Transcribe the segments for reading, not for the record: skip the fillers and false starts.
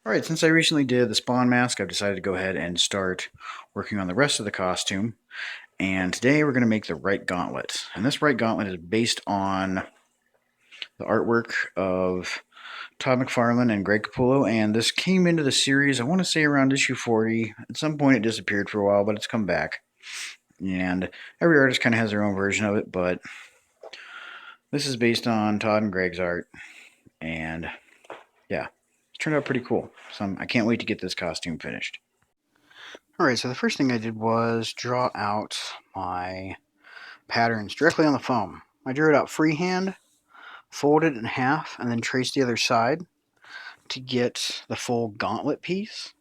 Alright, since I recently did the Spawn mask, I've decided to go ahead and start working on the rest of the costume. And today we're going to make the right gauntlet. And this right gauntlet is based on the artwork of Todd McFarlane and Greg Capullo. And this came into the series, I want to say around issue 40. At some point it disappeared for a while, but it's come back. And every artist kind of has their own version of it, but this is based on Todd and Greg's art. And yeah, it turned out pretty cool. So I can't wait to get this costume finished. Alright, so the first thing I did was draw out my patterns directly on the foam. I drew it out freehand, folded it in half, and then traced the other side to get the full gauntlet piece.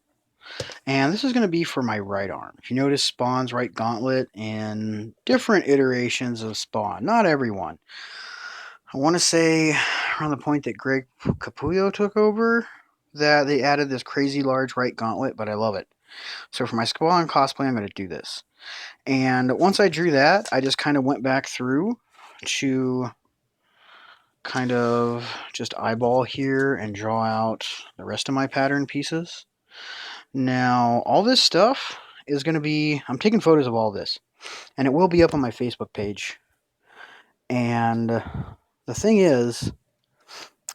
And this is going to be for my right arm. If you notice, Spawn's right gauntlet in different iterations of Spawn. Not everyone. I want to say around the point that Greg Capullo took over that they added this crazy large right gauntlet, but I love it. So for my Spawn cosplay, I'm going to do this. And once I drew that, I just kind of went back through to kind of just eyeball here and draw out the rest of my pattern pieces. Now, all this stuff is going to be, I'm taking photos of all this, and it will be up on my Facebook page. And the thing is,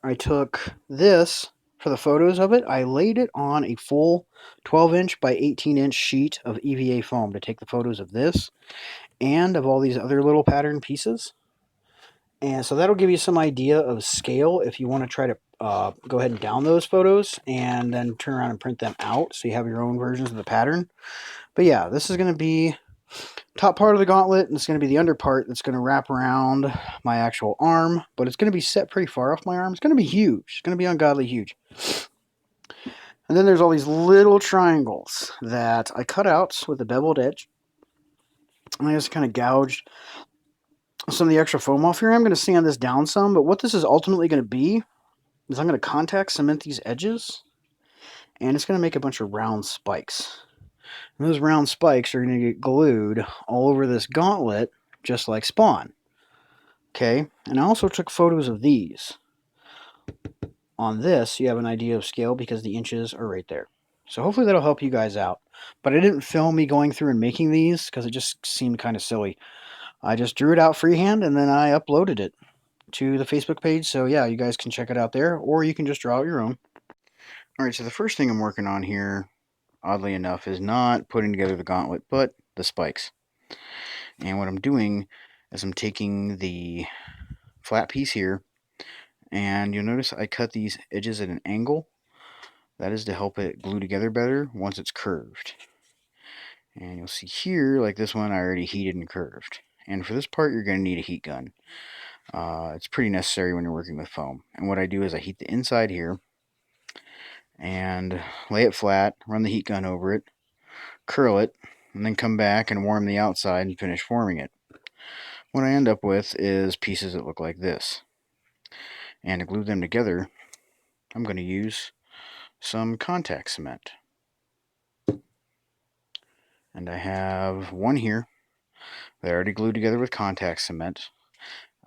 I took this for the photos of it. I laid it on a full 12-inch by 18-inch sheet of EVA foam to take the photos of this and of all these other little pattern pieces. And so that'll give you some idea of scale if you want to try to go ahead and down those photos and then turn around and print them out so you have your own versions of the pattern. But yeah, this is going to be top part of the gauntlet, and it's going to be the under part that's going to wrap around my actual arm, but it's going to be set pretty far off my arm. It's going to be huge. It's going to be ungodly huge. And then there's all these little triangles that I cut out with a beveled edge. And I just kind of gouged some of the extra foam off here. I'm going to sand this down some, but what this is ultimately going to be is I'm going to contact cement these edges, and it's going to make a bunch of round spikes. And those round spikes are going to get glued all over this gauntlet, just like Spawn. Okay, and I also took photos of these. On this, you have an idea of scale because the inches are right there. So hopefully that'll help you guys out. But I didn't film me going through and making these because it just seemed kind of silly. I just drew it out freehand and then I uploaded it to the Facebook page. So yeah, you guys can check it out there, or you can just draw out your own. Alright, so the first thing I'm working on here, oddly enough, is not putting together the gauntlet, but the spikes. And what I'm doing is I'm taking the flat piece here, and you'll notice I cut these edges at an angle. That is to help it glue together better once it's curved. And you'll see here, like this one, I already heated and curved. And for this part, you're going to need a heat gun. It's pretty necessary when you're working with foam. And what I do is I heat the inside here and lay it flat, run the heat gun over it, curl it, and then come back and warm the outside and finish forming it. What I end up with is pieces that look like this. And to glue them together, I'm going to use some contact cement. And I have one here that I already glued together with contact cement.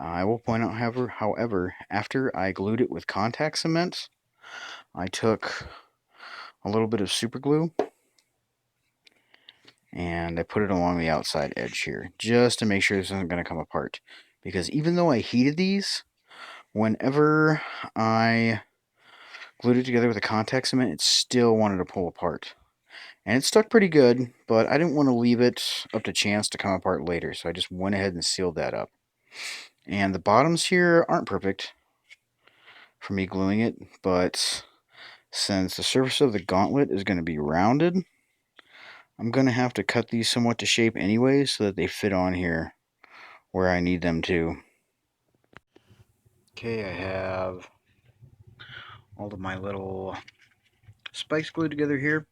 I will point out, however, after I glued it with contact cement, I took a little bit of super glue and I put it along the outside edge here, just to make sure this isn't going to come apart. Because even though I heated these, whenever I glued it together with the contact cement, it still wanted to pull apart. And it stuck pretty good, but I didn't want to leave it up to chance to come apart later, so I just went ahead and sealed that up. And the bottoms here aren't perfect for me gluing it, but since the surface of the gauntlet is going to be rounded, I'm going to have to cut these somewhat to shape anyway so that they fit on here where I need them to. Okay, I have all of my little spikes glued together here,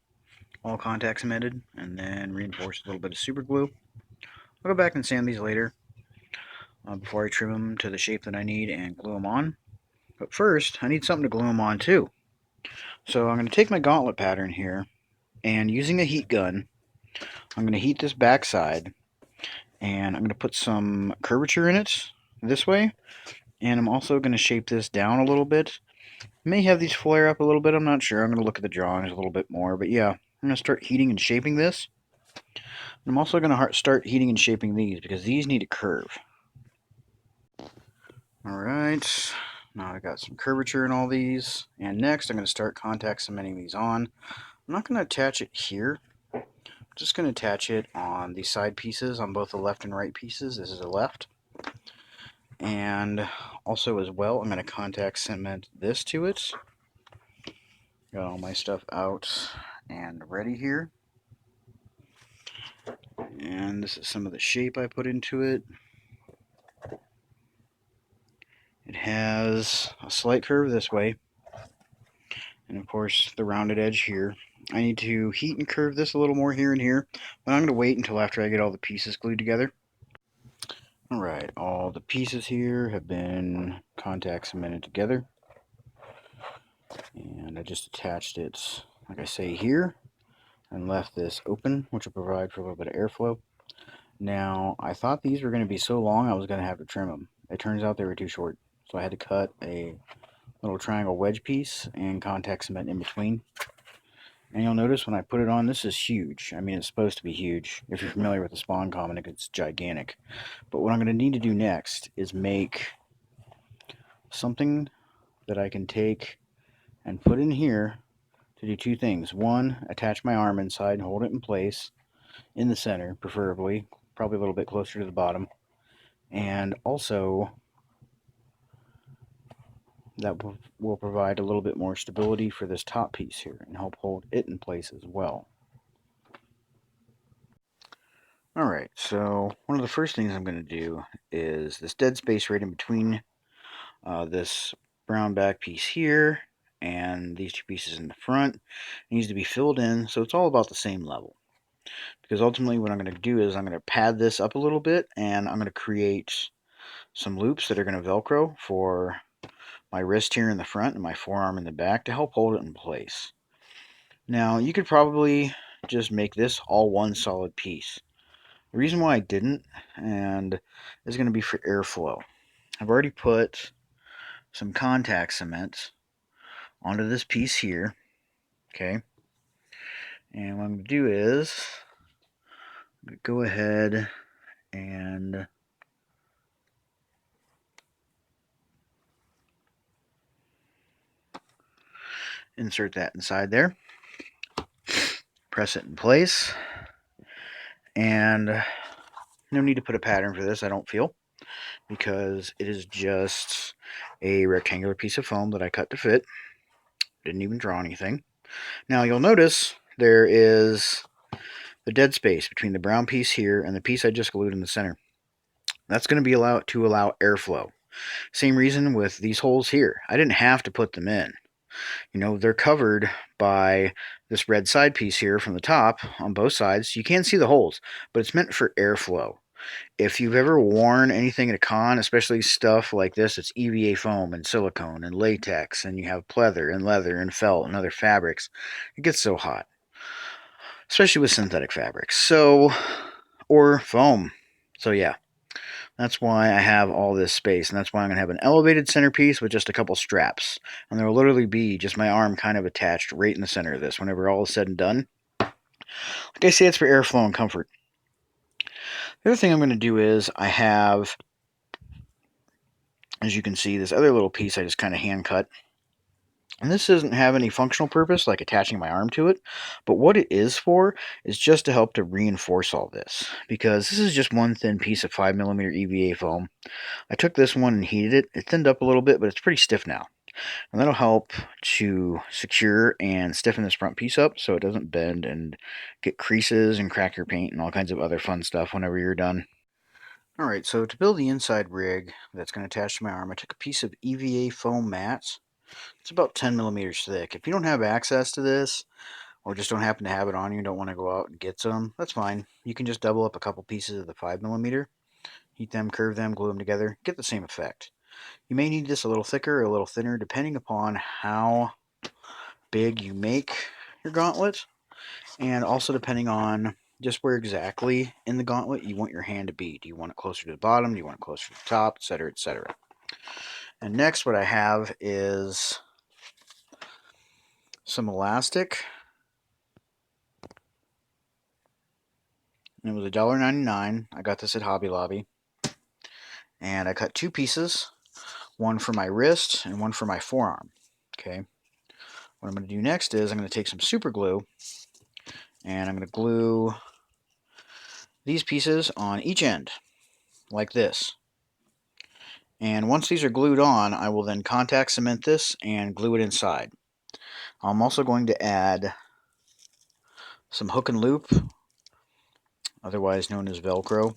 all contact cemented, and then reinforced with a little bit of super glue. I'll go back and sand these later before I trim them to the shape that I need and glue them on. But first, I need something to glue them on too. So I'm going to take my gauntlet pattern here, and using a heat gun, I'm going to heat this backside, and I'm going to put some curvature in it this way, and I'm also going to shape this down a little bit May have these flare up a little bit, I'm not sure. I'm going to look at the drawings a little bit more, but yeah, I'm going to start heating and shaping this. I'm also going to start heating and shaping these because these need a curve. Alright, now I got some curvature in all these, and next I'm going to start contact cementing these on. I'm not going to attach it here, I'm just going to attach it on the side pieces, on both the left and right pieces. This is the left. And also as well, I'm going to contact cement this to it. Got all my stuff out and ready here. And this is some of the shape I put into it. It has a slight curve this way, and of course the rounded edge here. I need to heat and curve this a little more here and here, but I'm going to wait until after I get all the pieces glued together. Alright, all the pieces here have been contact cemented together. And I just attached it, like I say here, and left this open, which will provide for a little bit of airflow. Now, I thought these were going to be so long I was going to have to trim them. It turns out they were too short, so I had to cut a little triangle wedge piece and contact cement in between. And you'll notice when I put it on, this is huge. I mean, it's supposed to be huge. If you're familiar with the Spawn comic, it's gigantic. But what I'm going to need to do next is make something that I can take and put in here to do two things. One, attach my arm inside and hold it in place in the center, preferably, probably a little bit closer to the bottom. And also, that will provide a little bit more stability for this top piece here and help hold it in place as well. Alright, so one of the first things I'm going to do is this dead space right in between this brown back piece here and these two pieces in the front needs to be filled in so it's all about the same level. Because ultimately what I'm going to do is I'm going to pad this up a little bit and I'm going to create some loops that are going to Velcro for my wrist here in the front and my forearm in the back to help hold it in place. Now you could probably just make this all one solid piece. The reason why I didn't and is going to be for airflow. I've already put some contact cement onto this piece here, okay, and what I'm going to do is I'm going to go ahead and insert that inside there, press it in place, and no need to put a pattern for this, I don't feel, because it is just a rectangular piece of foam that I cut to fit. Didn't even draw anything. Now you'll notice there is the dead space between the brown piece here and the piece I just glued in the center. That's going to be allowed to allow airflow. Same reason with these holes here. I didn't have to put them in. You know, they're covered by this red side piece here from the top on both sides. You can see the holes, but it's meant for airflow. If you've ever worn anything at a con, especially stuff like this, it's EVA foam and silicone and latex, and you have pleather and leather and felt and other fabrics, it gets so hot, especially with synthetic fabrics. So, or foam. So yeah, that's why I have all this space, and that's why I'm going to have an elevated centerpiece with just a couple straps. And there will literally be just my arm kind of attached right in the center of this whenever all is said and done. Like I say, it's for airflow and comfort. The other thing I'm going to do is I have, as you can see, this other little piece I just kind of hand cut. And this doesn't have any functional purpose, like attaching my arm to it, but what it is for is just to help to reinforce all this, because this is just one thin piece of 5mm EVA foam. I took this one and heated it. It thinned up a little bit, but it's pretty stiff now. And that'll help to secure and stiffen this front piece up so it doesn't bend and get creases and crack your paint and all kinds of other fun stuff whenever you're done. Alright, so to build the inside rig that's going to attach to my arm, I took a piece of EVA foam mats. It's about 10mm thick. If you don't have access to this, or just don't happen to have it on you and don't want to go out and get some, that's fine. You can just double up a couple pieces of the 5mm, heat them, curve them, glue them together, get the same effect. You may need this a little thicker or a little thinner depending upon how big you make your gauntlet, and also depending on just where exactly in the gauntlet you want your hand to be. Do you want it closer to the bottom? Do you want it closer to the top? Etc., etc. And next what I have is some elastic. And it was $1.99. I got this at Hobby Lobby. And I cut 2 pieces, one for my wrist and one for my forearm. Okay. What I'm going to do next is I'm going to take some super glue and I'm going to glue these pieces on each end, like this. And once these are glued on, I will then contact cement this and glue it inside. I'm also going to add some hook and loop, otherwise known as Velcro.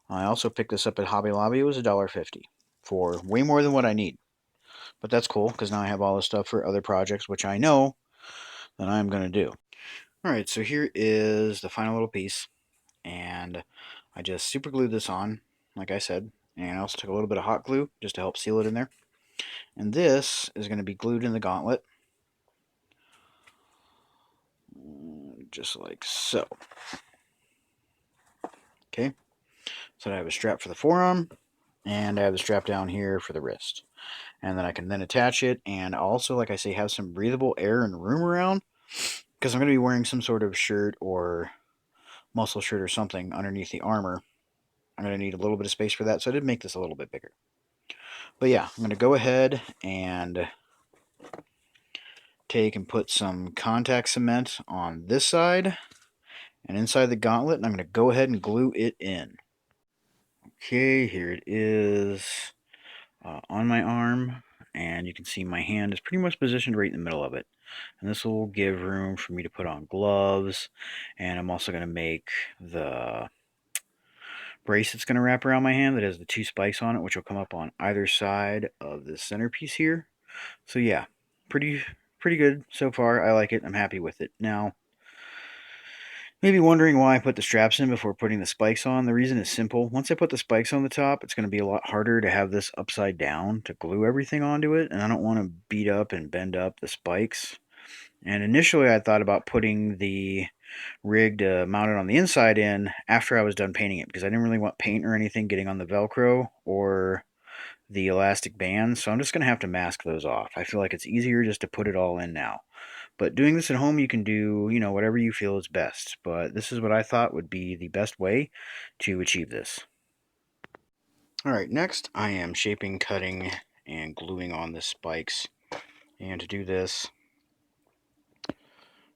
I also picked this up at Hobby Lobby. It was $1.50 for way more than what I need. But that's cool, because now I have all this stuff for other projects, which I know that I'm going to do. Alright, so here is the final little piece. And I just super glued this on, like I said. And I also took a little bit of hot glue, just to help seal it in there. And this is going to be glued in the gauntlet. Just like so. Okay. So I have a strap for the forearm, and I have the strap down here for the wrist. And then I can then attach it, and also, like I say, have some breathable air and room around, because I'm going to be wearing some sort of shirt or muscle shirt or something underneath the armor. I'm going to need a little bit of space for that, so I did make this a little bit bigger. But yeah, I'm going to go ahead and take and put some contact cement on this side and inside the gauntlet, and I'm going to go ahead and glue it in. Okay, here it is on my arm, and you can see my hand is pretty much positioned right in the middle of it. And this will give room for me to put on gloves, and I'm also going to make the brace that's going to wrap around my hand that has the 2 spikes on it, which will come up on either side of the centerpiece here. So yeah, pretty good so far. I like it. I'm happy with it. Now, maybe wondering why I put the straps in before putting the spikes on. The reason is simple. Once I put the spikes on the top, it's going to be a lot harder to have this upside down to glue everything onto it, and I don't want to beat up and bend up the spikes. And initially I thought about putting the rig to mount it on the inside in after I was done painting it, because I didn't really want paint or anything getting on the Velcro or the elastic bands, so I'm just going to have to mask those off. I feel like it's easier just to put it all in now. But doing this at home, you can do, whatever you feel is best. But this is what I thought would be the best way to achieve this. Alright, next I am shaping, cutting, and gluing on the spikes. And to do this,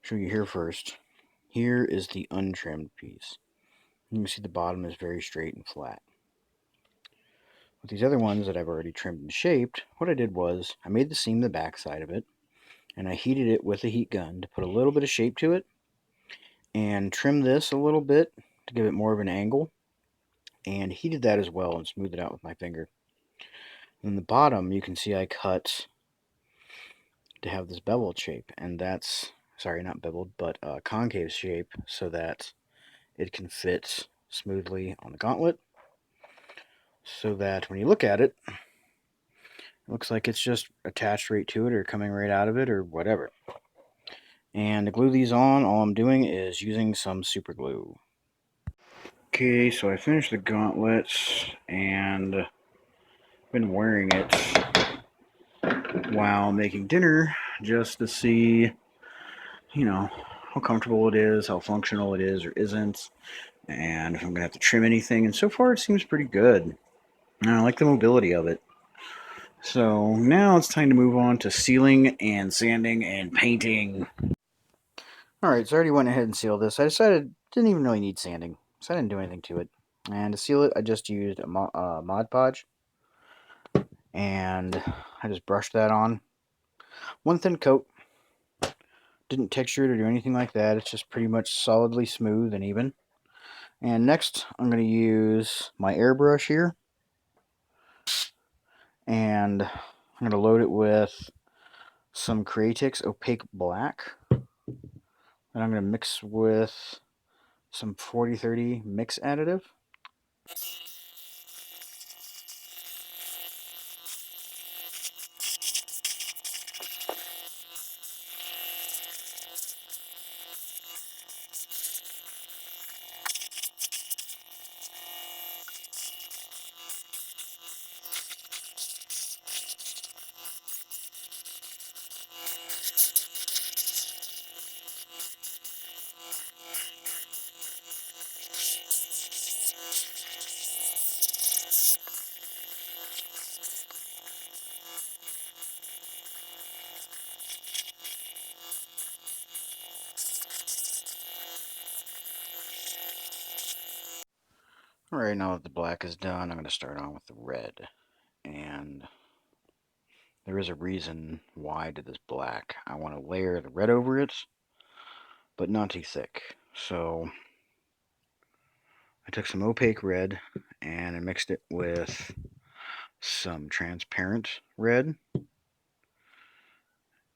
show you here first. Here is the untrimmed piece. You can see the bottom is very straight and flat. With these other ones that I've already trimmed and shaped, what I did was I made the seam the back side of it, and I heated it with a heat gun to put a little bit of shape to it, and trimmed this a little bit to give it more of an angle, and heated that as well and smoothed it out with my finger. And the bottom, you can see I cut to have this beveled shape, and that's, sorry, not beveled, but concave shape, so that it can fit smoothly on the gauntlet, so that when you look at it, it looks like it's just attached right to it or coming right out of it or whatever. And to glue these on, all I'm doing is using some super glue. Okay, so I finished the gauntlets and been wearing it while making dinner just to see, how comfortable it is, how functional it is or isn't, and if I'm going to have to trim anything. And so far it seems pretty good. I like the mobility of it. So now it's time to move on to sealing and sanding and painting. Alright, so I already went ahead and sealed this. I decided didn't even really need sanding, so I didn't do anything to it. And to seal it, I just used a Mod Podge, and I just brushed that on. One thin coat. Didn't texture it or do anything like that. It's just pretty much solidly smooth and even. And next, I'm going to use my airbrush here, and I'm going to load it with some Creatix Opaque Black that I'm going to mix with some 40-30 mix additive. Alright, now that the black is done, I'm going to start on with the red. And there is a reason why I did this black. I want to layer the red over it, but not too thick. So I took some opaque red and I mixed it with some transparent red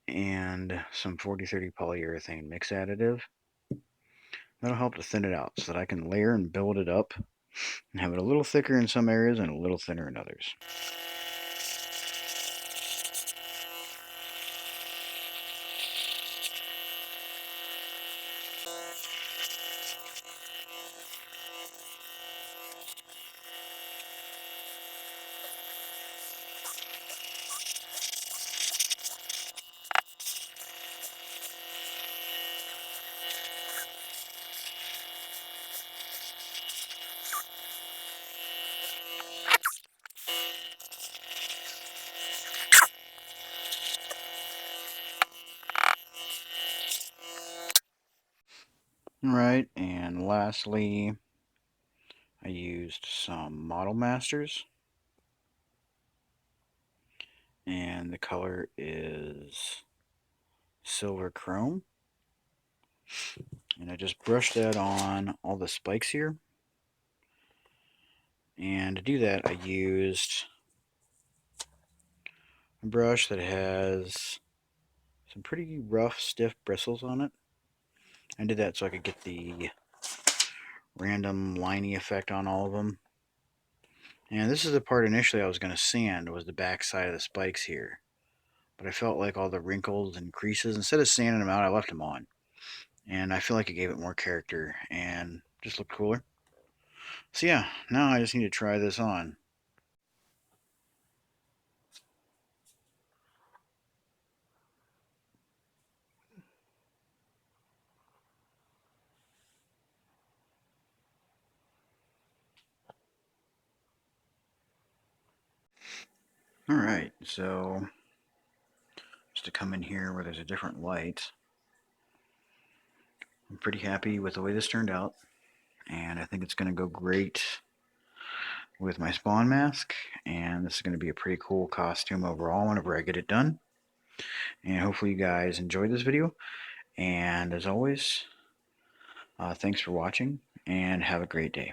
and some 40-30 polyurethane mix additive. That'll help to thin it out so that I can layer and build it up and have it a little thicker in some areas and a little thinner in others. Alright, and lastly, I used some Model Masters, and the color is Silver Chrome, and I just brushed that on all the spikes here. And to do that, I used a brush that has some pretty rough, stiff bristles on it. I did that so I could get the random liney effect on all of them. And this is the part initially I was going to sand, was the back side of the spikes here. But I felt like all the wrinkles and creases, instead of sanding them out, I left them on. And I feel like it gave it more character and just looked cooler. So yeah, now I just need to try this on. Alright, so just to come in here where there's a different light, I'm pretty happy with the way this turned out. And I think it's going to go great with my spawn mask. And this is going to be a pretty cool costume overall whenever I get it done. And hopefully you guys enjoyed this video. And as always, thanks for watching and have a great day.